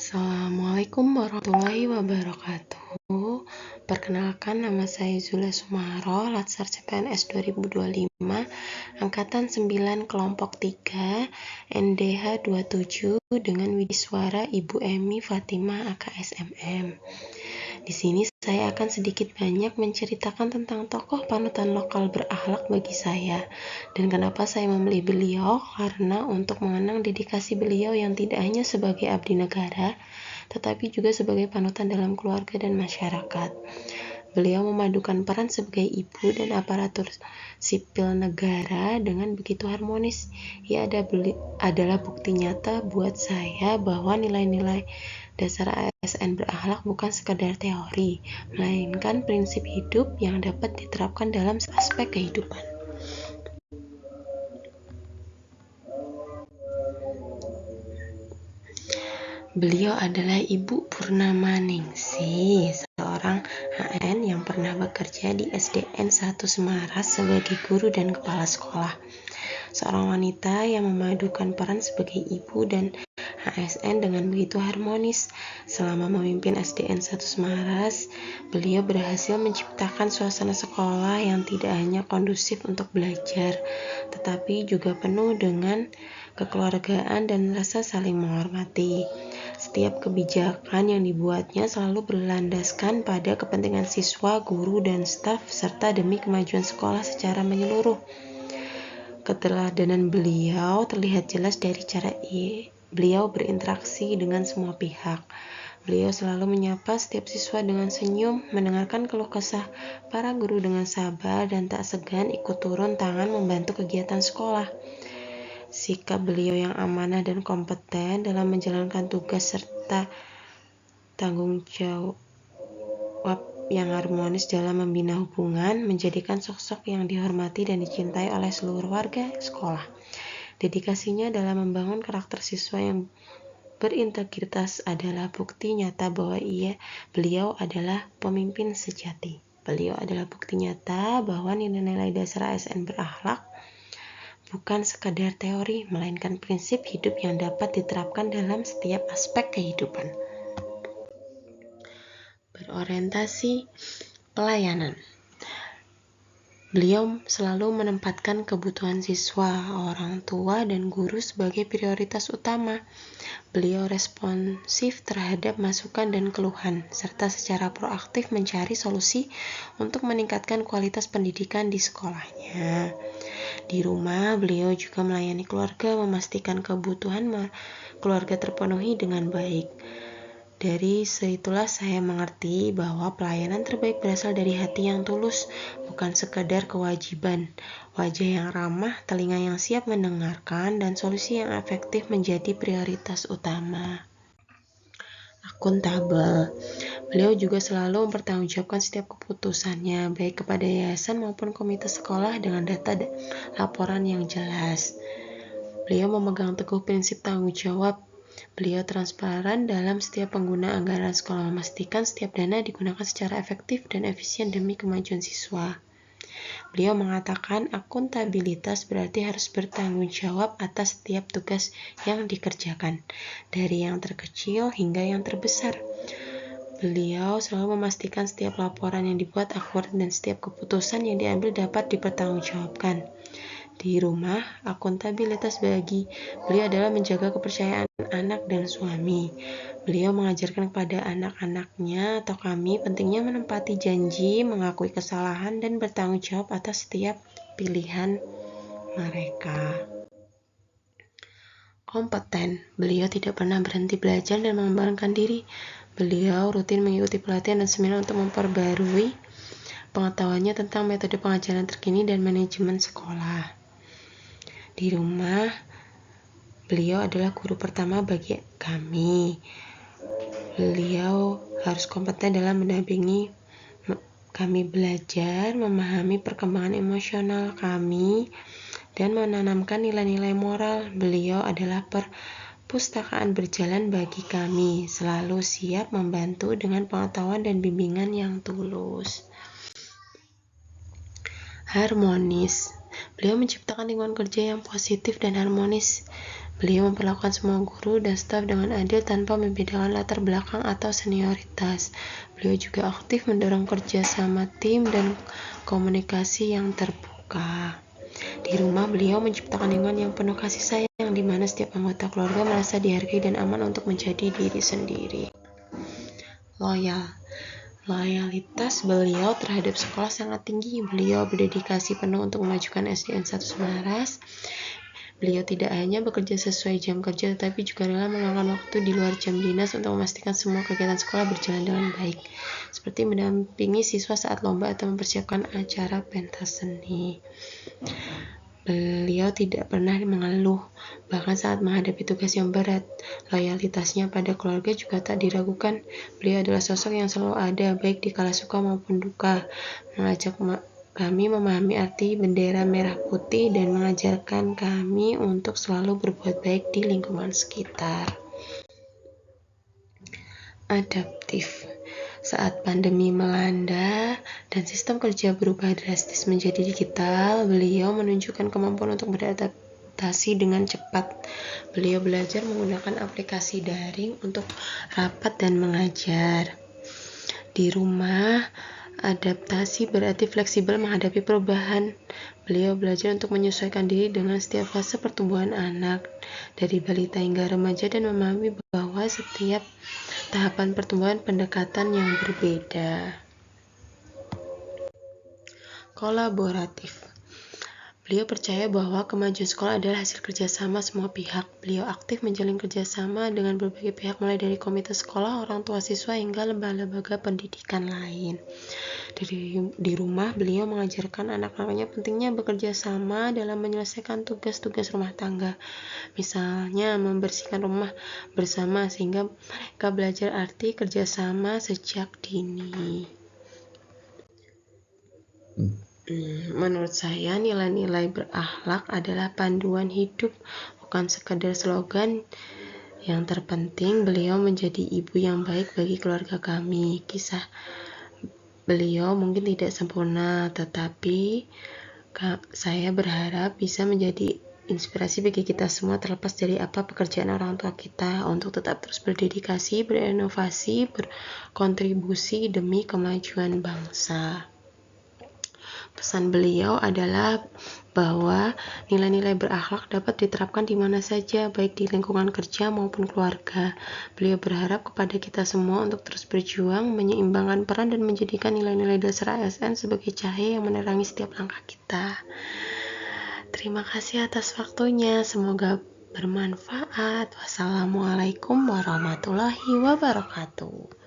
Assalamualaikum warahmatullahi wabarakatuh. Perkenalkan, nama saya Zula Sumaro, Latsar CPNS 2025, Angkatan 9, Kelompok 3, NDH 27, dengan widiswara Ibu Emi Fatimah AKSMM. Di sini saya akan sedikit banyak menceritakan tentang tokoh panutan lokal berakhlak bagi saya. Dan kenapa saya memilih beliau? Karena untuk mengenang dedikasi beliau yang tidak hanya sebagai abdi negara, tetapi juga sebagai panutan dalam keluarga dan masyarakat. Beliau memadukan peran sebagai ibu dan aparatur sipil negara dengan begitu harmonis. Ia adalah bukti nyata buat saya bahwa nilai-nilai dasar ASN berakhlak bukan sekadar teori, melainkan prinsip hidup yang dapat diterapkan dalam aspek kehidupan. Beliau adalah Ibu Purnama Ningsih, seorang ASN yang pernah bekerja di SDN 1 Semaras sebagai guru dan kepala sekolah. Seorang wanita yang memadukan peran sebagai ibu dan ASN dengan begitu harmonis. Selama memimpin SDN 1 Semaras, beliau berhasil menciptakan suasana sekolah yang tidak hanya kondusif untuk belajar, tetapi juga penuh dengan kekeluargaan dan rasa saling menghormati. Setiap kebijakan yang dibuatnya selalu berlandaskan pada kepentingan siswa, guru, dan staf, serta demi kemajuan sekolah secara menyeluruh. Keteladanan beliau terlihat jelas dari cara beliau berinteraksi dengan semua pihak. Beliau selalu menyapa setiap siswa dengan senyum, mendengarkan keluh kesah para guru dengan sabar, dan tak segan ikut turun tangan membantu kegiatan sekolah. Sikap beliau yang amanah dan kompeten dalam menjalankan tugas serta tanggung jawab yang harmonis dalam membina hubungan menjadikan sosok yang dihormati dan dicintai oleh seluruh warga sekolah. Dedikasinya dalam membangun karakter siswa yang berintegritas adalah bukti nyata bahwa beliau adalah pemimpin sejati. Beliau adalah bukti nyata bahwa nilai-nilai dasar ASN berakhlak bukan sekadar teori, melainkan prinsip hidup yang dapat diterapkan dalam setiap aspek kehidupan. Berorientasi pelayanan. Beliau selalu menempatkan kebutuhan siswa, orang tua, dan guru sebagai prioritas utama. Beliau responsif terhadap masukan dan keluhan, serta secara proaktif mencari solusi untuk meningkatkan kualitas pendidikan di sekolahnya. Di rumah, beliau juga melayani keluarga, memastikan kebutuhan keluarga terpenuhi dengan baik. Dari situlah saya mengerti bahwa pelayanan terbaik berasal dari hati yang tulus, bukan sekadar kewajiban. Wajah yang ramah, telinga yang siap mendengarkan, dan solusi yang efektif menjadi prioritas utama. Akuntabel. Beliau juga selalu mempertanggungjawabkan setiap keputusannya, baik kepada yayasan maupun komite sekolah dengan data dan laporan yang jelas. Beliau memegang teguh prinsip tanggung jawab. Beliau transparan dalam setiap penggunaan anggaran sekolah, memastikan setiap dana digunakan secara efektif dan efisien demi kemajuan siswa. Beliau mengatakan akuntabilitas berarti harus bertanggung jawab atas setiap tugas yang dikerjakan, dari yang terkecil hingga yang terbesar. Beliau selalu memastikan setiap laporan yang dibuat akurat dan setiap keputusan yang diambil dapat dipertanggungjawabkan. Di rumah, akuntabilitas bagi beliau adalah menjaga kepercayaan anak dan suami. Beliau mengajarkan kepada anak-anaknya atau kami pentingnya menepati janji, mengakui kesalahan, dan bertanggung jawab atas setiap pilihan mereka. Kompeten, beliau tidak pernah berhenti belajar dan mengembangkan diri. Beliau rutin mengikuti pelatihan dan seminar untuk memperbarui pengetahuannya tentang metode pengajaran terkini dan manajemen sekolah. Di rumah, beliau adalah guru pertama bagi kami. Beliau harus kompeten dalam mendampingi kami belajar, memahami perkembangan emosional kami, dan menanamkan nilai-nilai moral. Beliau adalah perpustakaan berjalan bagi kami, selalu siap membantu dengan pengetahuan dan bimbingan yang tulus. Harmonis. Beliau menciptakan lingkungan kerja yang positif dan harmonis. Beliau memperlakukan semua guru dan staf dengan adil tanpa membedakan latar belakang atau senioritas. Beliau juga aktif mendorong kerja sama tim dan komunikasi yang terbuka. Di rumah, beliau menciptakan lingkungan yang penuh kasih sayang, di mana setiap anggota keluarga merasa dihargai dan aman untuk menjadi diri sendiri. Loyalitas beliau terhadap sekolah sangat tinggi. Beliau berdedikasi penuh untuk memajukan SDN 1 Semaras. Beliau tidak hanya bekerja sesuai jam kerja, tetapi juga rela meluangkan waktu di luar jam dinas untuk memastikan semua kegiatan sekolah berjalan dengan baik, seperti mendampingi siswa saat lomba atau mempersiapkan acara pentas seni. Beliau tidak pernah mengeluh, bahkan saat menghadapi tugas yang berat. Loyalitasnya pada keluarga juga tak diragukan. Beliau adalah sosok yang selalu ada, baik di kala suka maupun duka, mengajak kami memahami arti bendera merah putih dan mengajarkan kami untuk selalu berbuat baik di lingkungan sekitar. Adaptif. Saat pandemi melanda dan sistem kerja berubah drastis menjadi digital, beliau menunjukkan kemampuan untuk beradaptasi dengan cepat. Beliau belajar menggunakan aplikasi daring untuk rapat dan mengajar. Di rumah, adaptasi berarti fleksibel menghadapi perubahan. Beliau belajar untuk menyesuaikan diri dengan setiap fase pertumbuhan anak, dari balita hingga remaja, dan memahami bahwa setiap tahapan pertumbuhan pendekatan yang berbeda. Kolaboratif. Beliau percaya bahwa kemajuan sekolah adalah hasil kerjasama semua pihak. Beliau aktif menjalin kerjasama dengan berbagai pihak, mulai dari komite sekolah, orang tua siswa, hingga lembaga pendidikan lain. Di rumah, beliau mengajarkan anak-anaknya pentingnya bekerja sama dalam menyelesaikan tugas-tugas rumah tangga. Misalnya, membersihkan rumah bersama, sehingga mereka belajar arti kerjasama sejak dini. Menurut saya, nilai-nilai berakhlak adalah panduan hidup, bukan sekadar slogan. Yang terpenting, beliau menjadi ibu yang baik bagi keluarga kami. Kisah beliau mungkin tidak sempurna, tetapi saya berharap bisa menjadi inspirasi bagi kita semua, terlepas dari apa pekerjaan orang tua kita, untuk tetap terus berdedikasi, berinovasi, berkontribusi demi kemajuan bangsa. Pesan beliau adalah bahwa nilai-nilai berakhlak dapat diterapkan di mana saja, baik di lingkungan kerja maupun keluarga. Beliau berharap kepada kita semua untuk terus berjuang, menyeimbangkan peran, dan menjadikan nilai-nilai dasar ASN sebagai cahaya yang menerangi setiap langkah kita. Terima kasih atas waktunya, semoga bermanfaat. Wassalamualaikum warahmatullahi wabarakatuh.